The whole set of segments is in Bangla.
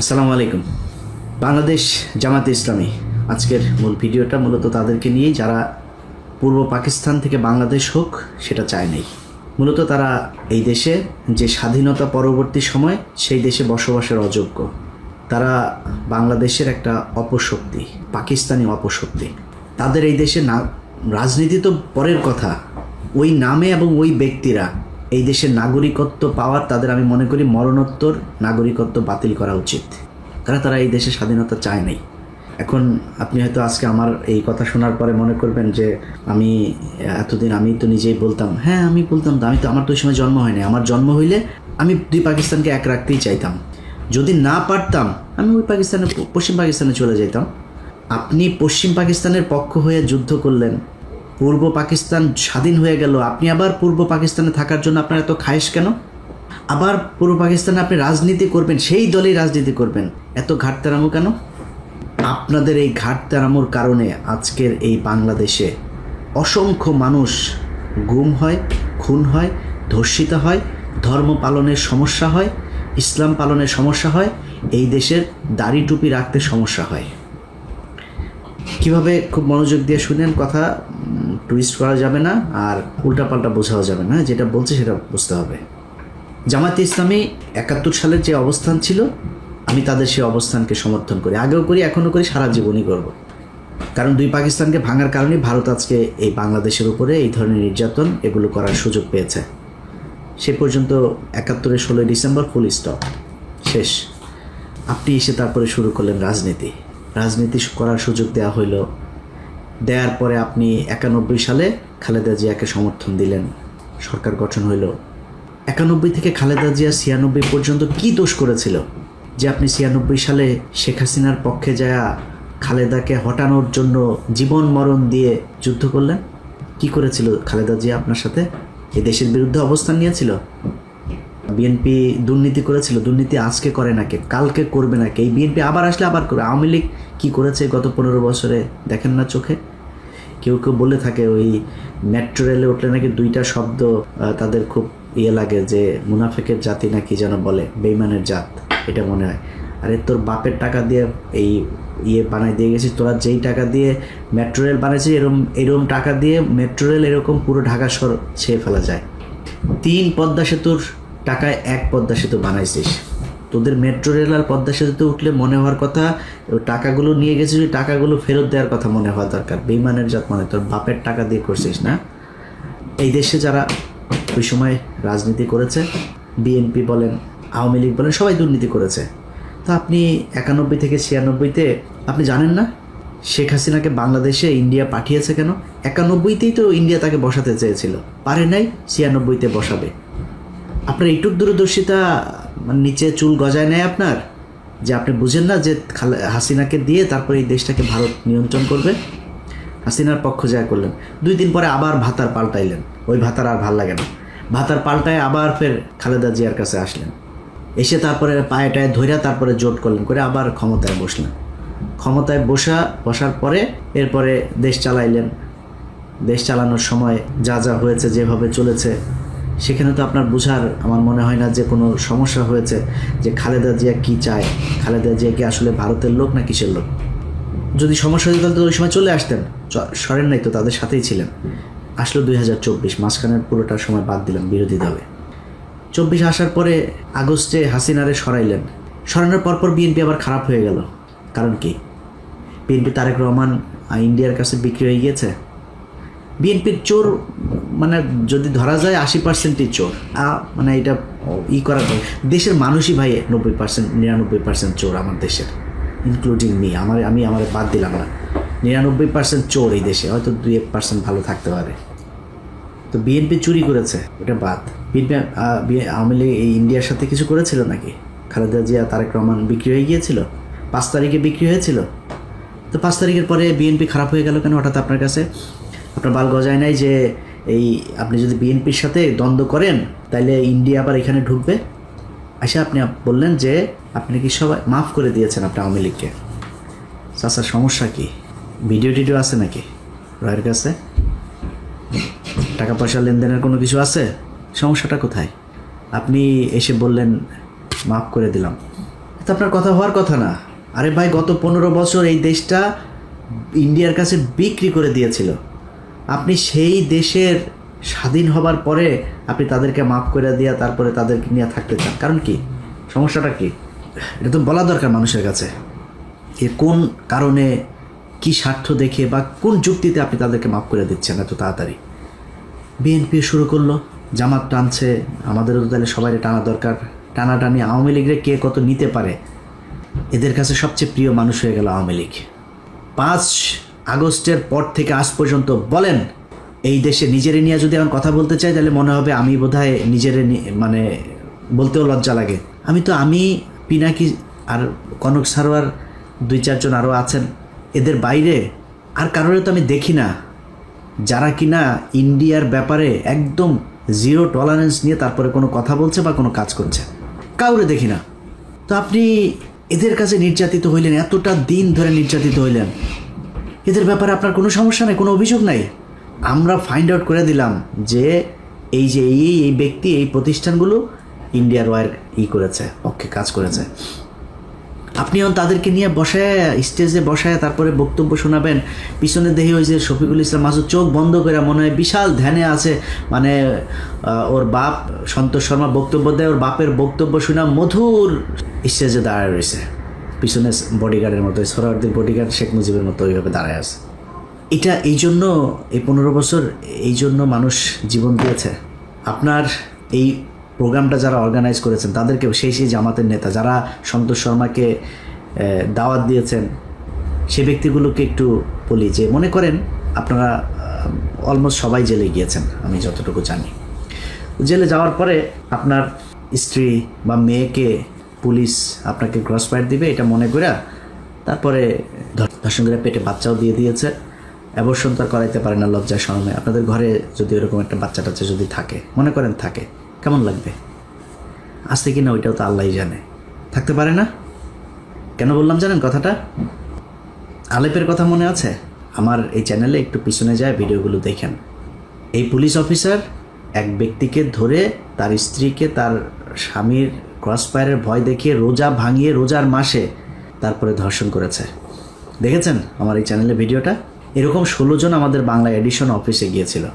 আসসালামু আলাইকুম। বাংলাদেশ জামাতে ইসলামী আজকের মূল ভিডিওটা মূলত তাদেরকে নিয়েই যারা পূর্ব পাকিস্তান থেকে বাংলাদেশ হোক সেটা চায় নাই। মূলত তারা এই দেশে যে স্বাধীনতা পরবর্তী সময় সেই দেশে বসবাসের অযোগ্য, তারা বাংলাদেশের একটা অপশক্তি, পাকিস্তানি অপশক্তি। তাদের এই দেশে রাজনীতি তো পরের কথা, ওই নামে এবং ওই ব্যক্তিরা এই দেশের নাগরিকত্ব পাওয়ার তাদের আমি মনে করি মরণোত্তর নাগরিকত্ব বাতিল করা উচিত। তারা এই দেশের স্বাধীনতা চায় নাই। এখন আপনি হয়তো আজকে আমার এই কথা শোনার পরে মনে করবেন যে আমি এতদিন আমি তো নিজেই বলতাম, হ্যাঁ আমি বলতাম তো, আমার তো ওই সময় জন্ম হয়নি। আমার জন্ম হইলে আমি দুই পাকিস্তানকে এক রাখতেই চাইতাম, যদি না পারতাম আমি ওই পাকিস্তানে পশ্চিম পাকিস্তানে চলে যেতাম। আপনি পশ্চিম পাকিস্তানের পক্ষ হয়ে যুদ্ধ করলেন, পূর্ব পাকিস্তান স্বাধীন হয়ে গেল, আপনি আবার পূর্ব পাকিস্তানে থাকার জন্য আপনার এত খায়েশ কেন? আবার পূর্ব পাকিস্তানে আপনি রাজনীতি করবেন, সেই দলেই রাজনীতি করবেন, এত ঘাটতারামো কেন? আপনাদের এই ঘাটতারামোর কারণে আজকের এই বাংলাদেশে অসংখ্য মানুষ গুম হয়, খুন হয়, ধর্ষিত হয়, ধর্ম পালনের সমস্যা হয়, ইসলাম পালনের সমস্যা হয়, এই দেশের দাড়ি টুপি রাখতে সমস্যা হয়। কিভাবে খুব মনোযোগ দিয়ে শুনেন, কথা টুইস্ট করা যাবে না আর উল্টাপাল্টা বোঝাও যাবে না, যেটা বলছে সেটা বুঝতে হবে। জামাতে ইসলামী ৭১ সালের যে অবস্থান ছিল, আমি তাদের সেই অবস্থানকে সমর্থন করি, আগেও করি, এখনও করি, সারা জীবনই করব। কারণ দুই পাকিস্তানকে ভাঙার কারণেই ভারত আজকে এই বাংলাদেশের উপরে এই ধরনের নির্যাতন এগুলো করার সুযোগ পেয়েছে। সে পর্যন্ত ৭১-এর ১৬ ডিসেম্বর ফুল স্টপ, শেষ। আপনি এসে তারপরে শুরু করলেন রাজনীতি করার সুযোগ দেওয়া হইল। দেওয়ার পরে আপনি ৯১ সালে খালেদা জিয়াকে সমর্থন দিলেন, সরকার গঠন হইল। ৯১ থেকে খালেদা জিয়া ৯৬ পর্যন্ত কি দোষ করেছিল যে আপনি ৯৬ সালে শেখ হাসিনার পক্ষে যায়া খালেদাকে হটানোর জন্য জীবন মরণ দিয়ে যুদ্ধ করলেন? কি করেছিল খালেদা জিয়া আপনার সাথে? এই দেশের বিরুদ্ধে অবস্থান নিয়েছিল। বিএনপি দুর্নীতি করেছিল, দুর্নীতি আজকে করে নাকি, কালকে করবে নাকি, এই বিএনপি আবার আসলে আবার করবে। আওয়ামী লীগ কী করেছে গত ১৫ বছরে দেখেন না চোখে? কেউ বলে থাকে ওই মেট্রো রেলে উঠলে নাকি দুইটা শব্দ তাদের খুব লাগে, যে মুনাফেকের জাতি নাকি যেন বলে, বেইমানের জাত, এটা মনে হয়। আরে তোর বাপের টাকা দিয়ে এই বানাই দিয়ে গেছিস, তোরা যেই টাকা দিয়ে মেট্রো রেল বানাইছিস এরকম টাকা দিয়ে মেট্রো রেল এরকম পুরো ঢাকা শহর ছেয়ে ফেলা যায়। ৩ পদ্মা সেতুর টাকায় ১ পদ্মা সেতু বানাইছিস। তোদের মেট্রো রেল আর পদ্মা সেতুতে উঠলে মনে হওয়ার কথা টাকাগুলো নিয়ে গেছিস, ওই টাকাগুলো ফেরত দেওয়ার কথা মনে হওয়া দরকার। বেইমানের জাত, মানে তোর বাপের টাকা দিয়ে করছিস না? এই দেশে যারা ওই সময় রাজনীতি করেছে, বিএনপি বলেন, আওয়ামী লীগ বলেন, সবাই দুর্নীতি করেছে। তো আপনি ৯১ থেকে ৯৬-তে আপনি জানেন না শেখ হাসিনাকে বাংলাদেশে ইন্ডিয়া পাঠিয়েছে কেন? ৯১-তেই তো ইন্ডিয়া তাকে বসাতে চেয়েছিল, পারে নাই, ৯৬-তে বসাবে। আপনার এইটুক দূরদর্শিতা নিচে চুল গজায় নেয় আপনার, যে আপনি বুঝেন না যে হাসিনাকে দিয়ে তারপরে এই দেশটাকে ভারত নিয়ন্ত্রণ করবে। হাসিনার পক্ষ যা করলেন, ২ দিন পরে আবার ভাতার পাল্টাইলেন, ওই ভাতার আর ভাল লাগে না, ভাতার পাল্টায় আবার ফের খালেদা জিয়ার কাছে আসলেন, এসে তারপরে পায়ে টায়ে ধইরা তারপরে জোট করলেন, করে আবার ক্ষমতায় বসলেন। ক্ষমতায় বসার পরে এরপরে দেশ চালাইলেন। দেশ চালানোর সময় যা হয়েছে, যেভাবে চলেছে, সেখানে তো আপনার বোঝার আমার মনে হয় না যে কোনো সমস্যা হয়েছে যে খালেদা জিয়া কী চায়, খালেদা জিয়া কি আসলে ভারতের লোক না কিসের লোক। যদি সমস্যা হতো তাহলে তো ওই সময় চলে আসতেন, সরেন নাই তো, তাদের সাথেই ছিলেন। আসলো ২০২৪, মাঝখানের পুরোটার সময় বাদ দিলাম বিরোধী দলে। ২৪ আসার পরে আগস্টে হাসিনারে সরাইলেন, সরানোর পরপর বিএনপি আবার খারাপ হয়ে গেল। কারণ কি? বিএনপি তারেক রহমান ইন্ডিয়ার কাছে বিক্রি হয়ে গিয়েছে। বিএনপির চোর মানে যদি ধরা যায় ৮০%ই চোর, মানে এটা করার দেশের মানুষই ভাই ৯০%, ৯৯% চোর আমার দেশের, ইনক্লুডিং মি, আমি বাদ দিলাম না। ৯৯% চোর এই দেশে, হয়তো ২-১% ভালো থাকতে পারে। তো বিএনপি চুরি করেছে, ওটা বাদ। বিএনপি আওয়ামী লীগ এই ইন্ডিয়ার সাথে কিছু করেছিল নাকি? খালেদা জিয়া তারেক রহমান বিক্রি হয়ে গিয়েছিল, ৫ তারিখে বিক্রি হয়েছিল। তো ৫ তারিখের পরে বিএনপি খারাপ হয়ে গেল কেন হঠাৎ আপনার কাছে? আপনার বাল গজায় নাই যে এই আপনি যদি বিএনপির সাথে দ্বন্দ্ব করেন তাহলে ইন্ডিয়া আবার এখানে ঢুকবে? আচ্ছা, আপনি বললেন যে আপনি কি সবাই মাফ করে দিয়েছেন আপনি আওয়ামী লীগকে। চাচার সমস্যা কি? ভিডিও টিডিও আছে নাকি রয়ের কাছে? টাকা পয়সা লেনদেনের কোনো কিছু আছে? সমস্যাটা কোথায়? আপনি এসে বললেন মাফ করে দিলাম, এটা আপনার কথা হওয়ার কথা না। আরে ভাই, গত 15 বছর এই দেশটা ইন্ডিয়ার কাছে বিক্রি করে দিয়েছিল। আপনি সেই দেশের স্বাধীন হবার পরে আপনি তাদেরকে মাফ করে দিয়া তারপরে তাদেরকে নিয়ে থাকতে চান, কারণ কি? সমস্যাটা কি? এটা তো বলা দরকার মানুষের কাছে। কোন কারণে, কি স্বার্থ দেখে বা কোন যুক্তিতে আপনি তাদেরকে মাফ করে দিচ্ছেন এত তাড়াতাড়ি? বিএনপি শুরু করলো, জামাত টানছে, আমাদেরও তো তাহলে সবাই টানা দরকার। টানাটানি আওয়ামী লীগরে কে কত নিতে পারে, এদের কাছে সবচেয়ে প্রিয় মানুষ হয়ে গেল আওয়ামী লীগ। 5 আগস্টের পর থেকে আজ পর্যন্ত বলেন, এই দেশে নিজেরে নিয়ে যদি এখন কথা বলতে চাই তাহলে মনে হবে আমি বোধহয় নিজেরে মানে বলতেও লজ্জা লাগে। আমি পিনাকি আর কনক সারোয়ার 2-4 জন আরও আছেন, এদের বাইরে আর কারোর তো আমি দেখি না যারা কিনা ইন্ডিয়ার ব্যাপারে একদম জিরো টলারেন্স নিয়ে তারপরে কোনো কথা বলছে বা কোনো কাজ করছে, কাউরে দেখি না। তো আপনি এদের কাছে নির্যাতিত হইলেন, এতটা দিন ধরে নির্যাতিত হইলেন, এদের ব্যাপারে আপনার কোনো সমস্যা নেই, কোনো অভিযোগ নাই। আমরা ফাইন্ড আউট করে দিলাম যে এই যে এই ব্যক্তি, এই প্রতিষ্ঠানগুলো ইন্ডিয়ার ওয়ার করেছে, পক্ষে কাজ করেছে। আপনিও তাদেরকে নিয়ে বসায়, স্টেজে বসায় তারপরে বক্তব্য শোনাবেন। পিছনে দেখি ওই যে শফিকুল ইসলাম মাসুদ চোখ বন্ধ করে মনে হয় বিশাল ধ্যানে আছে, মানে ওর বাপ সন্তোষ শর্মা বক্তব্য দেয়, ওর বাপের বক্তব্য শোনা মধুর স্টেজে দাঁড়ায় রয়েছে, পিছনে বডিগার্ডের মতো, সোহরাওয়ার্দীর বডিগার্ড শেখ মুজিবের মতো ওইভাবে দাঁড়ায় আছে। এটা এই জন্য এই 15 বছর এই জন্য মানুষ জীবন দিয়েছে। আপনার এই প্রোগ্রামটা যারা অর্গানাইজ করেছেন তাদেরকেও, সেই জামাতের নেতা যারা সন্তোষ শর্মাকে দাওয়াত দিয়েছেন, সে ব্যক্তিগুলোকে একটু বলি যে মনে করেন আপনারা অলমোস্ট সবাই জেলে গিয়েছেন, আমি যতটুকু জানি। জেলে যাওয়ার পরে আপনার স্ত্রী বা মেয়েকে পুলিশ আপনাকে ক্রস ফায়ার দিবে এটা মনে করে, তারপরে ধর্ষণ করে পেটে বাচ্চাও দিয়ে দিয়েছে। অ্যাবর্শন তো করাইতে পারে না লজ্জায় শরমে। আপনাদের ঘরে যদি এরকম একটা বাচ্চা টাচ্চা যদি থাকে, মনে করেন থাকে, কেমন লাগবে? আসতে কিনা ওইটাও তো আল্লাহই জানে। থাকতে পারে না। কেন বললাম জানেন কথাটা? আলেপের কথা মনে আছে? আমার এই চ্যানেলে একটু পিছনে যায় ভিডিওগুলো দেখেন। এই পুলিশ অফিসার এক ব্যক্তিকে ধরে তার স্ত্রীকে তার স্বামীর ক্রসফায়ারের ভয় দেখিয়ে রোজা ভাঙিয়ে রোজার মাসে তারপরে ধর্ষণ করেছে। দেখেছেন আমার এই চ্যানেলে ভিডিওটা? এরকম 16 জন আমাদের বাংলা এডিশন অফিসে গিয়েছিল।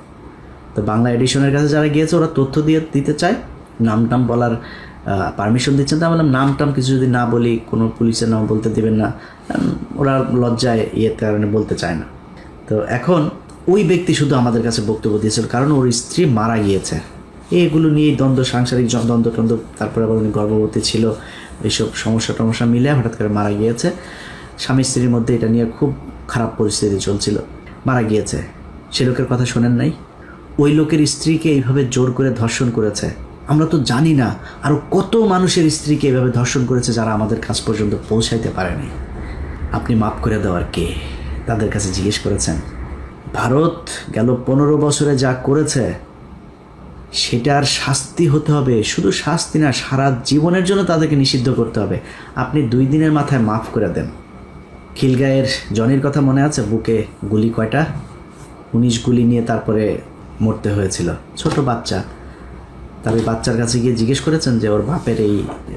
তো বাংলা এডিশনের কাছে যারা গিয়েছে ওরা তথ্য দিতে চায়, নাম টাম বলার পারমিশন দিচ্ছেন। তা বললাম নাম টাম কিছু যদি না বলি, কোনো পুলিশের নাম বলতে দেবেন না, ওরা লজ্জায় কারণে বলতে চায় না। তো এখন ওই ব্যক্তি শুধু আমাদের কাছে বক্তব্য দিয়েছিল কারণ ওর স্ত্রী মারা গিয়েছে। এগুলো নিয়েই দ্বন্দ্ব, সাংসারিক দ্বন্দ্ব টন্দ্ব, তারপরে আবার উনি গর্ভবতী ছিল, এইসব সমস্যা মিলে হঠাৎ করে মারা গিয়েছে। স্বামী স্ত্রীর মধ্যে এটা নিয়ে খুব খারাপ পরিস্থিতি চলছিল, মারা গিয়েছে। সে লোকের কথা শোনেন নাই? ওই লোকের স্ত্রীকে এইভাবে জোর করে ধর্ষণ করেছে। আমরা তো জানি না আরও কত মানুষের স্ত্রীকে এইভাবে ধর্ষণ করেছে যারা আমাদের কাছ পর্যন্ত পৌঁছাইতে পারেনি। আপনি মাফ করে দেওয়ার কে? তাদের কাছে জিজ্ঞেস করেছেন? ভারত গেল 15 বছরে যা করেছে সেটার শাস্তি হতে হবে। শুধু শাস্তি না, সারা জীবনের জন্য তাদেরকে নিষিদ্ধ করতে হবে। আপনি 2 দিনের মাথায় মাফ করে দেন। খিলগাঁয়ের জনির কথা মনে আছে? বুকে গুলি কয়টা? 19 গুলি নিয়ে তারপরে মরতে হয়েছিল, ছোট বাচ্চা। তবে বাচ্চার কাছে গিয়ে জিজ্ঞেস করেছেন যে ওর বাপের এই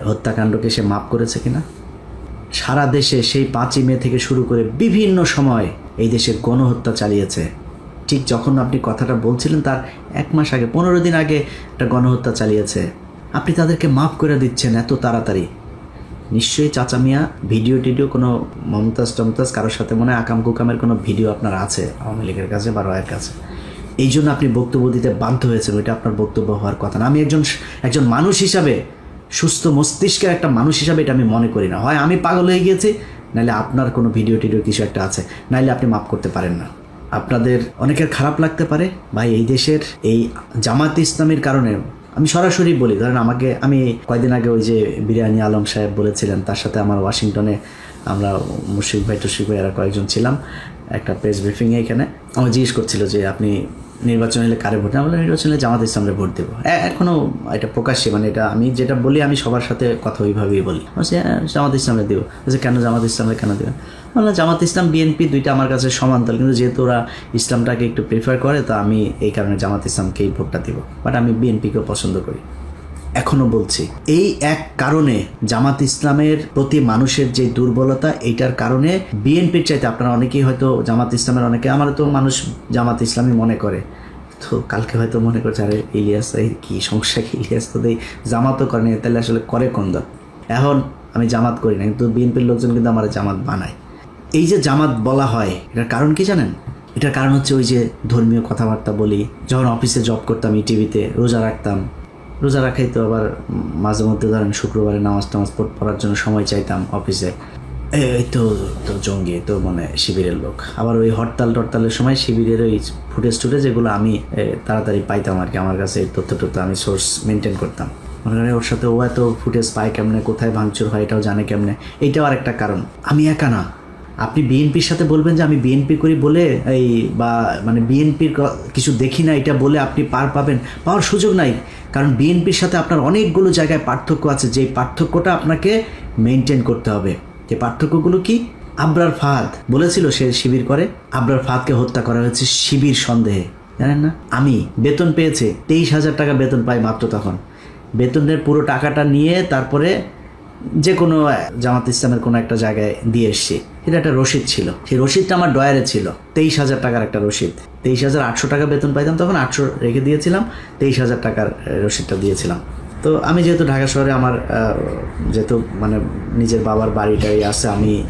হত্যাকাণ্ডকে সে মাফ করেছে কিনা? সারা দেশে সেই 5ই মে থেকে শুরু করে বিভিন্ন সময় এই দেশে গণহত্যা চালিয়েছে। ঠিক যখন আপনি কথাটা বলছিলেন তার 1 মাস আগে, 15 দিন আগে একটা গণহত্যা চালিয়েছে। আপনি তাদেরকে মাফ করে দিচ্ছেন এত তাড়াতাড়ি। নিশ্চয়ই চাচা মিয়া ভিডিও কোনো মমতাজ কারোর সাথে মনে হয় আকাম কুকামের কোনো ভিডিও আপনার আছে আওয়ামী লীগের কাছে বা রয়ের কাছে, এই জন্য আপনি বক্তব্য দিতে বাধ্য হয়েছেন। ওইটা আপনার বক্তব্য হওয়ার কথা না। আমি একজন মানুষ হিসাবে, সুস্থ মস্তিষ্কের একটা মানুষ হিসাবে এটা আমি মনে করি না। হয় আমি পাগল হয়ে গিয়েছি, নাহলে আপনার কোনো ভিডিও কিছু একটা আছে, নাহলে আপনি মাফ করতে পারেন না। আপনাদের অনেকের খারাপ লাগতে পারে ভাই, এই দেশের এই জামাত ইসলামীর কারণে। আমি সরাসরি বলি, ধরেন আমি কয়েকদিন আগে ওই যে বিরিয়ানি আলম সাহেব বলেছিলেন, তার সাথে আমার ওয়াশিংটনে আমরা মুশফিক ভাই এরা কয়েকজন ছিলাম একটা প্রেস ব্রিফিংয়ে। এখানে আমার জিজ্ঞেস করছিল যে আপনি নির্বাচন হলে কারে ভোট দেন? আমরা নির্বাচন হলে জামাত ইসলামরে ভোট দেবো। এখনও এটা প্রকাশ্যে, মানে এটা আমি যেটা বলি আমি সবার সাথে কথা ওইভাবেই বলি। জামাত ইসলামে দেবো। কেন জামাত ইসলামে কেন দেবেন? বললাম জামাত ইসলাম বিএনপি দুইটা আমার কাছে সমান্তরাল, কিন্তু যেহেতু ওরা ইসলামটাকে একটু প্রিফার করে তো আমি এই কারণে জামাত ইসলামকেই ভোটটা দিব। বাট আমি বিএনপিকেও পছন্দ করি। এখনো বলছি, এই এক কারণে জামাত ইসলামের প্রতি মানুষের যে দুর্বলতা, এইটার কারণে বিএনপির চাইতে আপনারা অনেকেই হয়তো জামাত ইসলামের অনেকে, আমার তো মানুষ জামাত ইসলামী মনে করে, তো কালকে হয়তো মনে করছে আরে ইলিয়াস কি সমস্যা, কি ইলিয়াস তো জামাতও করেনি, তাহলে আসলে করে কোন দল। এখন আমি জামাত করি না, কিন্তু বিএনপির লোকজন কিন্তু আমার জামাত বানায়। এই যে জামাত বলা হয়, এটার কারণ কি জানেন? এটার কারণ হচ্ছে ওই যে ধর্মীয় কথাবার্তা বলি। যখন অফিসে জব করতাম টিভিতে, রোজা রাখতাম, রোজা রাখাই তো আবার মাঝে মধ্যে ধরেন শুক্রবারে নামাজ টামাজ পড়ার জন্য সময় চাইতাম অফিসে, এই তো তো জঙ্গি, তো মানে শিবিরের লোক। আবার ওই হরতালের সময় শিবিরের ওই ফুটেজ যেগুলো আমি তাড়াতাড়ি পাইতাম আর কি, আমার কাছে এই তথ্য আমি সোর্স মেনটেন করতাম। মনে করেন ওর সাথে ও এত ফুটেজ পায় কেমনে, কোথায় ভাঙচুর হয় এটাও জানে কেমনে। এইটাও আর একটা কারণ। আমি একা না, আপনি বিএনপির সাথে বলবেন যে আমি বিএনপি করি বলে এই বা মানে বিএনপির কিছু দেখি না এটা বলে আপনি পাওয়ার সুযোগ নাই। কারণ বিএনপির সাথে আপনার অনেকগুলো জায়গায় পার্থক্য আছে, যেই পার্থক্যটা আপনাকে মেনটেন করতে হবে। যে পার্থক্যগুলো কি? আবরার ফাহাদ বলেছিল সে শিবির করে, আবরার ফাহাদকে হত্যা করা হয়েছে শিবির সন্দেহে, জানেন না? আমি বেতন পেয়েছে 23,000 টাকা বেতন পাই মাত্র, তখন বেতনের পুরো টাকাটা নিয়ে তারপরে যে কোনো জামাত ইসলামের কোনো একটা জায়গায় দিয়ে এসছি। এটা একটা রসিদ ছিল, সেই রসিদটা আমার ডয়ারে ছিল, 23,000 টাকার একটা রসিদ। 23,800 টাকা বেতন পাইতাম তখন, 800 রেখে দিয়েছিলাম, 23,000 টাকার রসিদটা দিয়েছিলাম। তো আমি যেহেতু ঢাকা শহরে আমার যেহেতু মানে নিজের বাবার বাড়িটাই আছে,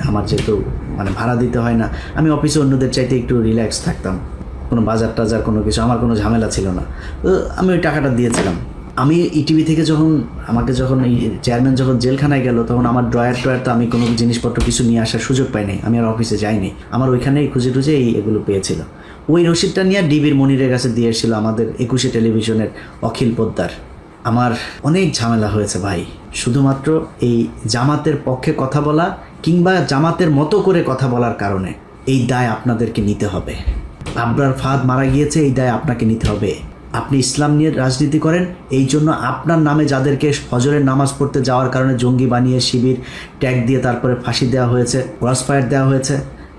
আমার যেহেতু মানে ভাড়া দিতে হয় না, আমি অফিসে অন্যদের চাইতে একটু রিল্যাক্স থাকতাম, কোনো বাজার টাজার কোনো কিছু আমার কোনো ঝামেলা ছিল না। তো আমি ওই টাকাটা দিয়েছিলাম। আমি ইটিভি থেকে আমাকে যখন এই চেয়ারম্যান যখন জেলখানায় গেল, তখন আমার ড্রয়ার তো আমি কোনো জিনিসপত্র কিছু নিয়ে আসার সুযোগ পাইনি, আমি আর অফিসে যাইনি, আমার ওইখানেই খুঁজে এগুলো পেয়েছিল। ওই রসিদটা নিয়ে ডিবির মনিরের কাছে দিয়ে এসেছিল আমাদের 21 টেলিভিশনের অখিল পোদ্দার। আমার অনেক ঝামেলা হয়েছে ভাই, শুধুমাত্র এই জামাতের পক্ষে কথা বলা কিংবা জামাতের মতো করে কথা বলার কারণে। এই দায় আপনাদেরকে নিতে হবে। আবরার ফাহাদ মারা গিয়েছে, এই দায় আপনাকে নিতে হবে। আপনি ইসলাম নিয়ে রাজনীতি করেন, এই জন্য আপনার নামে যাদেরকে ফজরের নামাজ পড়তে যাওয়ার কারণে জঙ্গি বানিয়ে শিবির ট্যাগ দিয়ে তারপরে ফাঁসি দেওয়া হয়েছে, ক্রসফায়ার দেওয়া হয়েছে,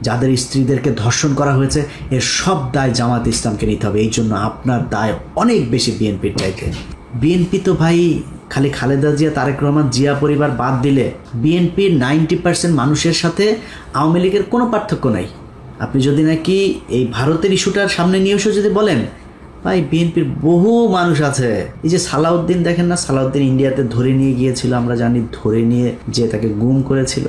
যাদের স্ত্রীদেরকে ধর্ষণ করা হয়েছে, এর সব দায় জামাত ইসলামকে নিতে হবে। এই জন্য আপনার দায় অনেক বেশি বিএনপির চাইতে। বিএনপি তো ভাই খালি খালেদা জিয়া, তারেক রহমান, জিয়া পরিবার বাদ দিলে বিএনপির 90% মানুষের সাথে আওয়ামী লীগের কোনো পার্থক্য নাই। আপনি যদি নাকি এই ভারতের ইস্যুটার সামনে নিয়ে এসে যদি বলেন, ভাই বিএনপির বহু মানুষ আছে। এই যে সালাউদ্দিন দেখেন না, সালাউদ্দিন ইন্ডিয়াতে ধরে নিয়ে গিয়েছিল, আমরা জানি, ধরে নিয়ে যে তাকে গুম করেছিল,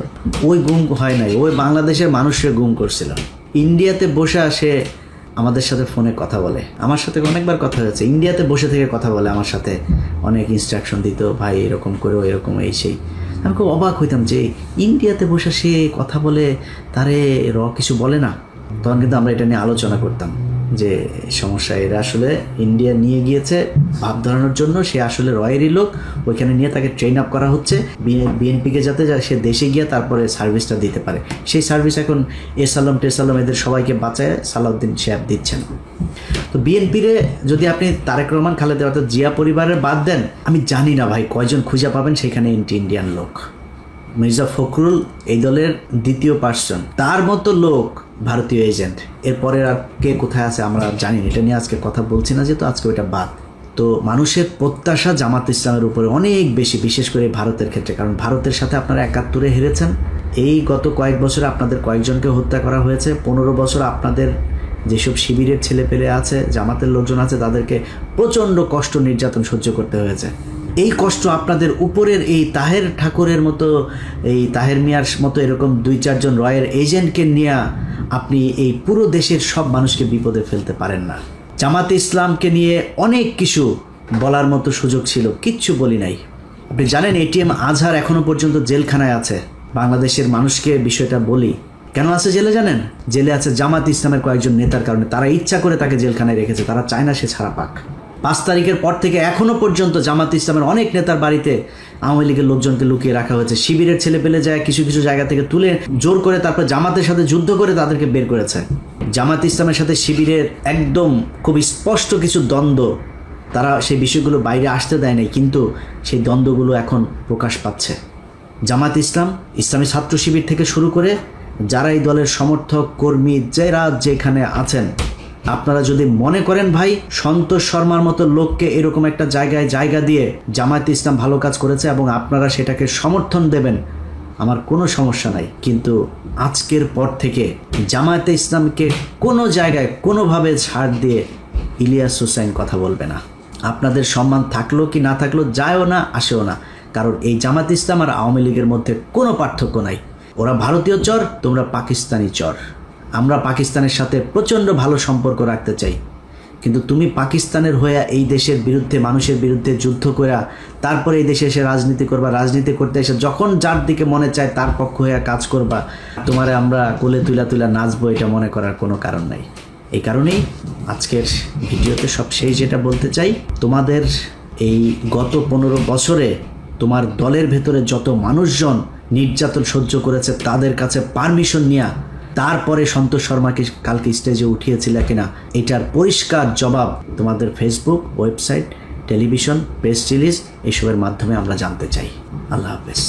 ওই গুম হয় নাই, ওই বাংলাদেশের মানুষের গুম করছিল। ইন্ডিয়াতে বসে আসে আমাদের সাথে ফোনে কথা বলে, আমার সাথে অনেকবার কথা হয়েছে, ইন্ডিয়াতে বসে থেকে কথা বলে আমার সাথে, অনেক ইনস্ট্রাকশন দিত, ভাই এরকম করো, এরকম এই সেই। আমি খুব অবাক হইতাম যে ইন্ডিয়াতে বসে সে কথা বলে, তারে কিছু বলে না। তখন কিন্তু আমরা এটা নিয়ে আলোচনা করতাম যে সমস্যা, এরা আসলে ইন্ডিয়া নিয়ে গিয়েছে ভাব ধরানোর জন্য, সে আসলে রয়েরই লোক, ওইখানে নিয়ে তাকে ট্রেন আপ করা হচ্ছে বিএনপিকে, যাতে সে দেশে গিয়ে তারপরে সার্ভিসটা দিতে পারে। সেই সার্ভিস এখন এসালাম টেসালাম এদের সবাইকে বাঁচায় সালাউদ্দিন সাহেব দিচ্ছেন। তো বিএনপিরে যদি আপনি তারেক রহমান, খালেদা অর্থাৎ জিয়া পরিবারের বাদ দেন, আমি জানি না ভাই কয়জন খুঁজে পাবেন সেখানে ইন্ডিয়ান লোক। মির্জা ফখরুল এই দলের দ্বিতীয় পার্সন, তার মতো লোক ভারতীয় এজেন্ট। এরপরে আর কে কোথায় আছে আমরা জানি না, এটা নিয়ে আজকে কথা বলছি না, যেহেতু আজকে ওইটা বাদ। তো মানুষের প্রত্যাশা জামাত ইসলামের উপরে অনেক বেশি, বিশেষ করে ভারতের ক্ষেত্রে, কারণ ভারতের সাথে আপনারা 71-এ হেরেছেন। এই গত কয়েক বছরে আপনাদের কয়েকজনকে হত্যা করা হয়েছে। 15 বছর আপনাদের যেসব শিবিরের ছেলেপেলে আছে, জামাতের লোকজন আছে, তাদেরকে প্রচণ্ড কষ্ট নির্যাতন সহ্য করতে হয়েছে। এই কষ্ট আপনাদের উপরের এই তাহের ঠাকুরের মতো, এই তাহের মিয়ার মতো এরকম 2-4 জন রয়ের এজেন্টকে নিয়ে আপনি এই পুরো দেশের সব মানুষকে বিপদে ফেলতে পারেন না। জামাতে ইসলামকে নিয়ে অনেক কিছু বলার মতো সুযোগ ছিল, কিচ্ছু বলি নাই। আপনি জানেন এটিএম আজহার এখনো পর্যন্ত জেলখানায় আছে। বাংলাদেশের মানুষকে বিষয়টা বলি, কেন আছে জেলে জানেন? জেলে আছে জামাত ইসলামের কয়েকজন নেতার কারণে। তারা ইচ্ছা করে তাকে জেলখানায় রেখেছে, তারা চায় না সে ছাড়া পাক। 5 তারিখের পর থেকে এখনো পর্যন্ত জামাত ইসলামের অনেক নেতার বাড়িতে আওয়ামী লীগের লোকজনকে লুকিয়ে রাখা হয়েছে। শিবিরের ছেলে পেলে যায় কিছু কিছু জায়গা থেকে তুলে জোর করে তারপর জামাতের সাথে যুদ্ধ করে তাদেরকে বের করেছে। জামাত ইসলামের সাথে শিবিরের একদম খুব স্পষ্ট কিছু দ্বন্দ্ব, তারা সেই বিষয়গুলো বাইরে আসতে দেয় নাই, কিন্তু সেই দ্বন্দ্বগুলো এখন প্রকাশ পাচ্ছে। জামাত ইসলাম, ইসলামী ছাত্র শিবির থেকে শুরু করে যারা এই দলের সমর্থক কর্মী, যারা যেখানে আছেন, আপনারা যদি মনে করেন ভাই সন্তোষ শর্মার মতো লোককে এরকম একটা জায়গায় জায়গা দিয়ে জামায়াতে ইসলাম ভালো কাজ করেছে এবং আপনারা সেটাকে সমর্থন দেবেন, আমার কোনো সমস্যা নাই। কিন্তু আজকের পর থেকে জামায়াতে ইসলামকে কোনো জায়গায় কোনোভাবে ছাড় দিয়ে ইলিয়াস হোসাইন কথা বলবে না। আপনাদের সম্মান থাকলো কি না থাকলো যায়ও না আসেও না, কারণ এই জামায়াতে ইসলাম আর আওয়ামী লীগের মধ্যে কোনো পার্থক্য নাই। ওরা ভারতীয় চর, তোমরা পাকিস্তানি চর। আমরা পাকিস্তানের সাথে প্রচণ্ড ভালো সম্পর্ক রাখতে চাই, কিন্তু তুমি পাকিস্তানের হয়ে এই দেশের বিরুদ্ধে, মানুষের বিরুদ্ধে যুদ্ধ করে তারপরে এই দেশে এসে রাজনীতি করবা, রাজনীতি করতে এসে যখন যার দিকে মনে চায় তার পক্ষ হয়ে কাজ করবা, তোমারে আমরা কোলে তুলা তুলা নাচবো, এটা মনে করার কোনো কারণ নাই। এই কারণেই আজকের ভিডিওতে সবশেষ যেটা বলতে চাই, তোমাদের এই গত 15 বছরে তোমার দলের ভেতরে যত মানুষজন নির্যাতন সহ্য করেছে তাদের কাছে পারমিশন নিয়ে তারপরে সন্তোষ শর্মাকে কালকে স্টেজে উঠিয়েছিল কিনা, এটার পরিষ্কার জবাব তোমাদের Facebook, website, television, press release এসবের মাধ্যমে আমরা জানতে চাই। আল্লাহ হাফেজ।